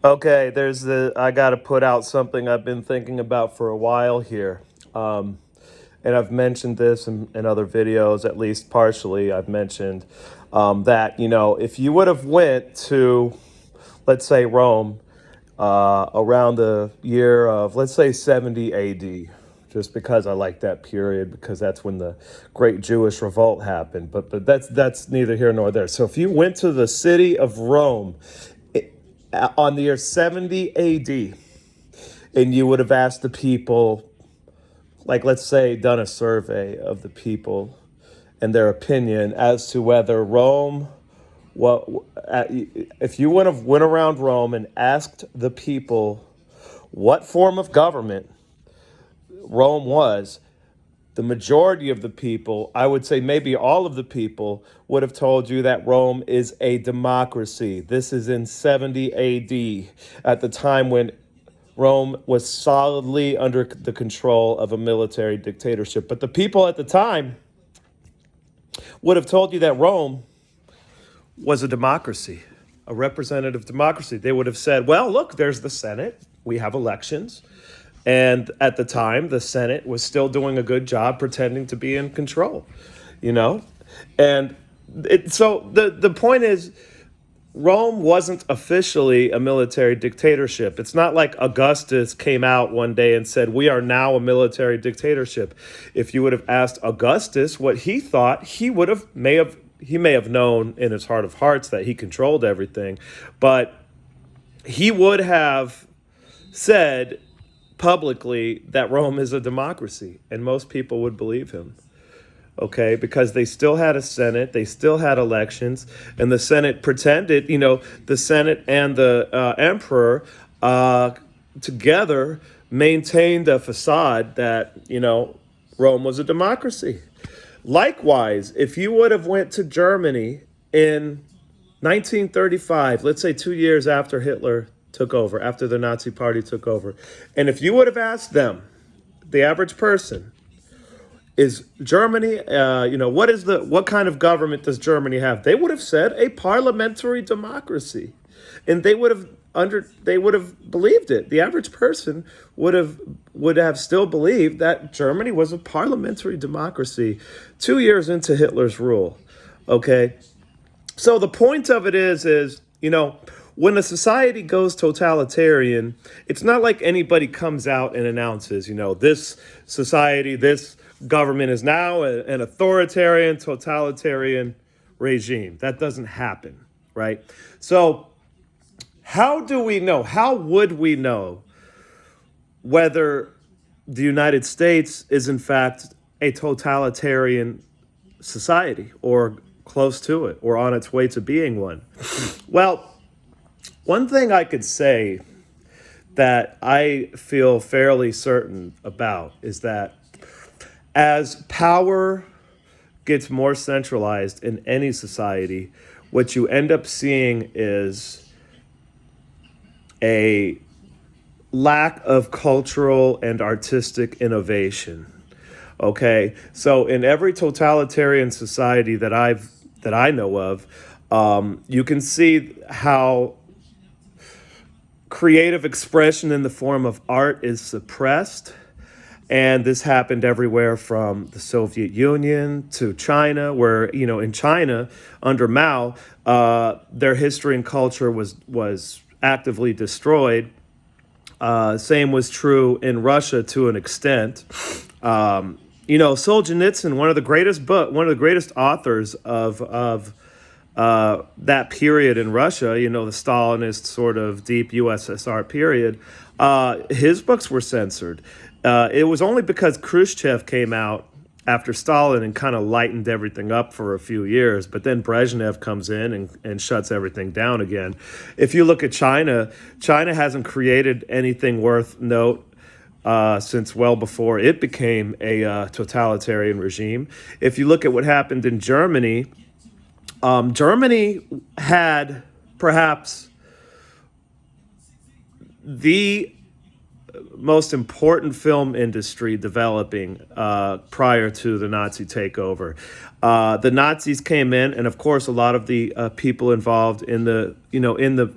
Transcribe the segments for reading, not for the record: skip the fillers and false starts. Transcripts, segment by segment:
Okay, I got to put out something I've been thinking about for a while here. Um, and I've mentioned this in other videos, at least partially. I've mentioned that, if you would have went to, let's say, Rome around the year of, let's say, 70 AD, just because I like that period, because that's when the great Jewish revolt happened. But that's neither here nor there. So if you went to the city of Rome on the year 70 AD, and you would have asked the people, like, let's say, done a survey of the people and their opinion as to whether Rome, what, if you would have went around Rome and asked the people what form of government Rome was, the majority of the people, I would say maybe all of the people, would have told you that Rome is a democracy. This is in 70 AD, at the time when Rome was solidly under the control of a military dictatorship. But the people at the time would have told you that Rome was a democracy, a representative democracy. They would have said, well, look, there's the Senate. We have elections. And at the time, the Senate was still doing a good job pretending to be in control, you know? And so the point is, Rome wasn't officially a military dictatorship. It's not like Augustus came out one day and said, we are now a military dictatorship. If you would have asked Augustus what he thought, he may have known in his heart of hearts that he controlled everything, but he would have said publicly that Rome is a democracy, and most people would believe him. Okay, because they still had a Senate, they still had elections, and the Senate pretended, the Senate and the emperor together maintained a facade that, Rome was a democracy. Likewise, if you would have went to Germany in 1935, let's say 2 years after Hitler took over, after the Nazi Party took over, and if you would have asked them, the average person, is Germany, what kind of government does Germany have? They would have said a parliamentary democracy, and they would have believed it. The average person would have still believed that Germany was a parliamentary democracy 2 years into Hitler's rule. Okay, so the point of it is when a society goes totalitarian, it's not like anybody comes out and announces, this society, this government is now an authoritarian, totalitarian regime. That doesn't happen, right? So how do we know? How would we know whether the United States is in fact a totalitarian society, or close to it, or on its way to being one? Well, one thing I could say that I feel fairly certain about is that as power gets more centralized in any society, what you end up seeing is a lack of cultural and artistic innovation. Okay, so in every totalitarian society that I know of, you can see how creative expression in the form of art is suppressed. And this happened everywhere from the Soviet Union to China, where, in China under Mao, their history and culture was actively destroyed. Same was true in Russia to an extent. Solzhenitsyn, one of the greatest authors of that period in Russia, the Stalinist sort of deep USSR period, his books were censored. It was only because Khrushchev came out after Stalin and kind of lightened everything up for a few years. But then Brezhnev comes in and shuts everything down again. If you look at China, China hasn't created anything worth note since well before it became a totalitarian regime. If you look at what happened in Germany, Germany had perhaps the most important film industry developing prior to the Nazi takeover. The Nazis came in, and of course, a lot of the people involved in the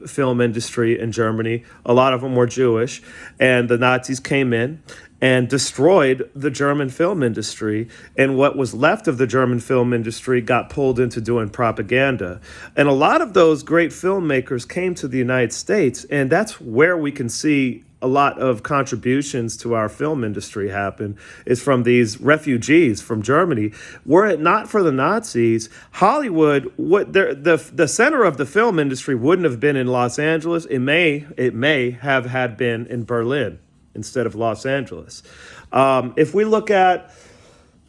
film industry in Germany, a lot of them were Jewish, and the Nazis came in and destroyed the German film industry. And what was left of the German film industry got pulled into doing propaganda. And a lot of those great filmmakers came to the United States, and that's where we can see a lot of contributions to our film industry happen, is from these refugees from Germany. Were it not for the Nazis, Hollywood, the center of the film industry wouldn't have been in Los Angeles. It may have had been in Berlin instead of Los Angeles. If we look at,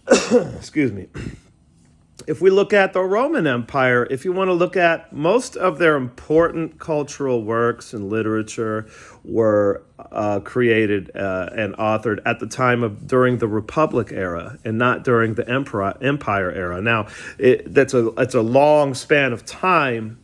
excuse me, if we look at the Roman Empire, if you want to look at most of their important cultural works and literature were created and authored at the time of during the Republic era and not during the Empire era. Now, it's a long span of time.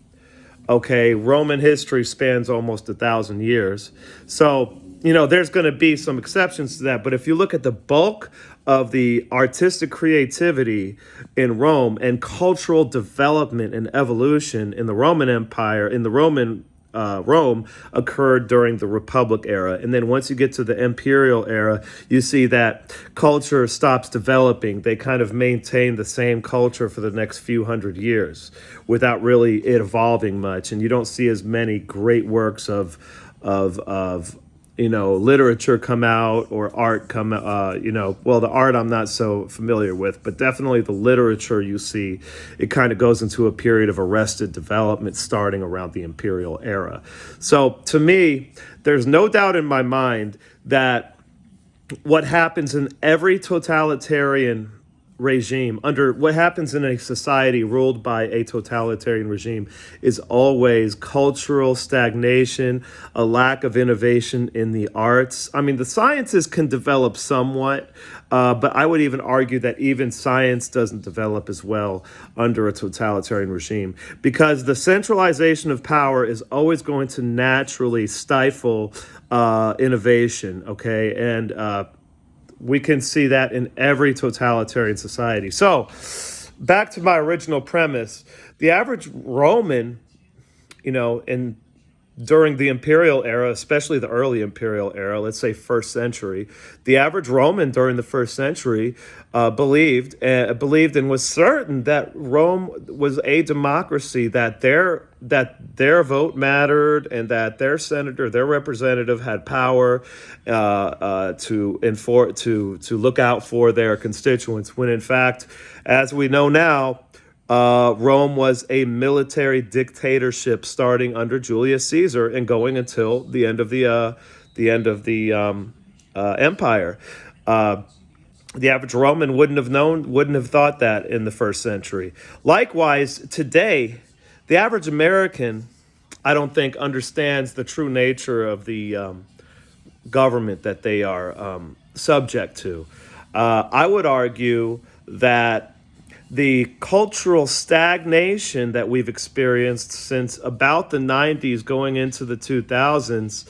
Okay, Roman history spans almost 1,000 years. So, there's going to be some exceptions to that. But if you look at the bulk of the artistic creativity in Rome and cultural development and evolution in the Roman Empire, in the Roman Rome, occurred during the Republic era. And then once you get to the Imperial era, you see that culture stops developing. They kind of maintain the same culture for the next few hundred years without really it evolving much. And you don't see as many great works of literature come out or art come, well, the art I'm not so familiar with, but definitely the literature you see, it kind of goes into a period of arrested development starting around the imperial era. So to me, there's no doubt in my mind that what happens in every totalitarian regime, under what happens in a society ruled by a totalitarian regime, is always cultural stagnation, a lack of innovation in the arts. I mean, the sciences can develop somewhat, but I would even argue that even science doesn't develop as well under a totalitarian regime, because the centralization of power is always going to naturally stifle innovation, okay? And we can see that in every totalitarian society. So, back to my original premise, the average Roman, during the imperial era, especially the early imperial era, let's say first century, the average Roman during the first century believed and was certain that Rome was a democracy, that their vote mattered, and that their senator, their representative, had power to look out for their constituents. When in fact, as we know now, Rome was a military dictatorship starting under Julius Caesar and going until the end of the empire. The average Roman wouldn't have thought that in the first century. Likewise, today, the average American, I don't think, understands the true nature of the government that they are subject to. I would argue that the cultural stagnation that we've experienced since about the 90s going into the 2000s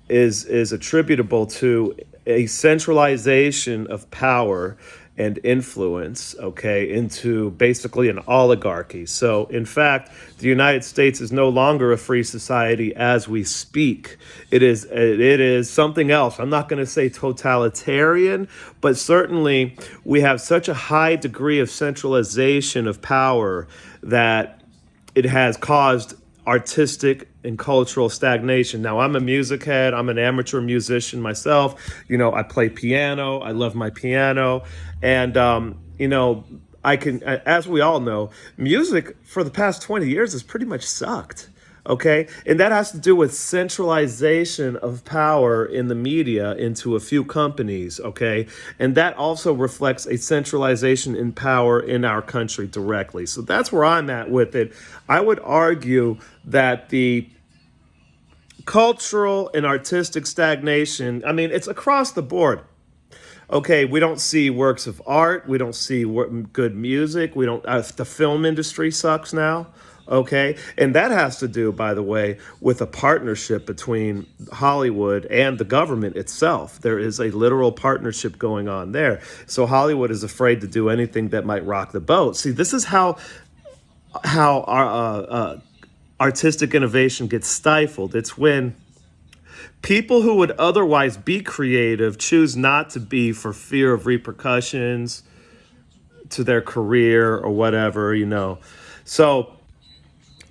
is attributable to a centralization of power and influence, into basically an oligarchy. So, in fact, the United States is no longer a free society as we speak. It is something else. I'm not going to say totalitarian, but certainly we have such a high degree of centralization of power that it has caused artistic and cultural stagnation. Now, I'm a music head. I'm an amateur musician myself. I play piano. I love my piano. And, I can, as we all know, music for the past 20 years has pretty much sucked. Okay. And that has to do with centralization of power in the media into a few companies. Okay. And that also reflects a centralization in power in our country directly. So that's where I'm at with it. I would argue that the cultural and artistic stagnation, I mean, it's across the board. Okay, we don't see works of art. We don't see good music. We don't. The film industry sucks now. Okay. And that has to do, by the way, with a partnership between Hollywood and the government itself. There is a literal partnership going on there. So Hollywood is afraid to do anything that might rock the boat. See, this is how our artistic innovation gets stifled. It's when people who would otherwise be creative choose not to be for fear of repercussions to their career or whatever. So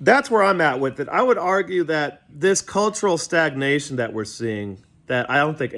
that's where I'm at with it. I would argue that this cultural stagnation that we're seeing, that I don't think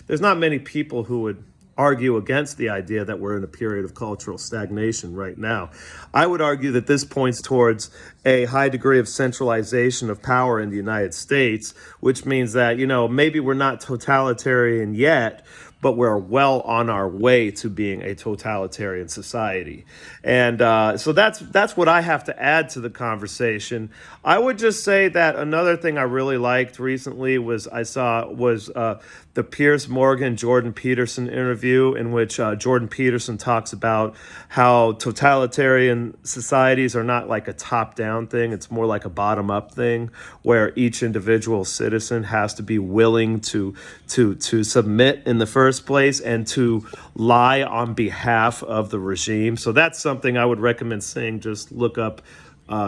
there's not many people who would argue against the idea that we're in a period of cultural stagnation right now. I would argue that this points towards a high degree of centralization of power in the United States, which means that, maybe we're not totalitarian yet, but we're well on our way to being a totalitarian society. And so that's what I have to add to the conversation. I would just say that another thing I really liked recently was the Piers Morgan Jordan Peterson interview, in which Jordan Peterson talks about how totalitarian societies are not like a top-down thing. It's more like a bottom-up thing, where each individual citizen has to be willing to submit in the first place and to lie on behalf of the regime. So that's something I would recommend seeing. Just look up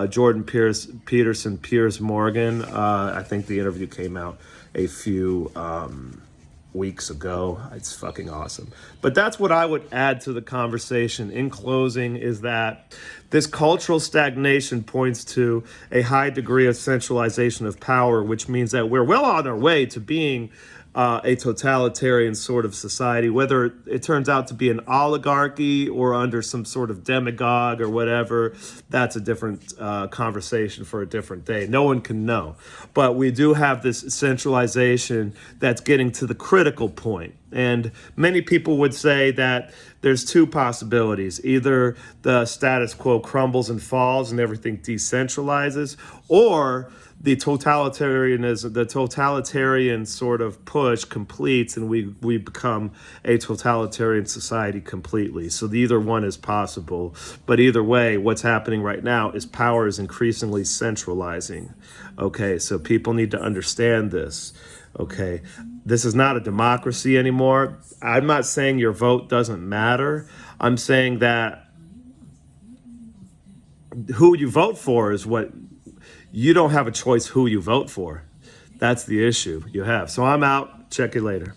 Jordan Peterson, Piers Morgan. I think the interview came out a few weeks ago. It's fucking awesome. But that's what I would add to the conversation. In closing, is that this cultural stagnation points to a high degree of centralization of power, which means that we're well on our way to being a totalitarian sort of society, whether it turns out to be an oligarchy or under some sort of demagogue or whatever. That's a different conversation for a different day. No one can know. But we do have this centralization that's getting to the critical point. And many people would say that there's two possibilities. Either the status quo crumbles and falls and everything decentralizes, or the totalitarian sort of push completes and we become a totalitarian society completely. So either one is possible. But either way, what's happening right now is power is increasingly centralizing. Okay, so people need to understand this. Okay, this is not a democracy anymore. I'm not saying your vote doesn't matter. I'm saying that who you vote for is what you don't have a choice who you vote for. That's the issue you have. So I'm out. Check you later.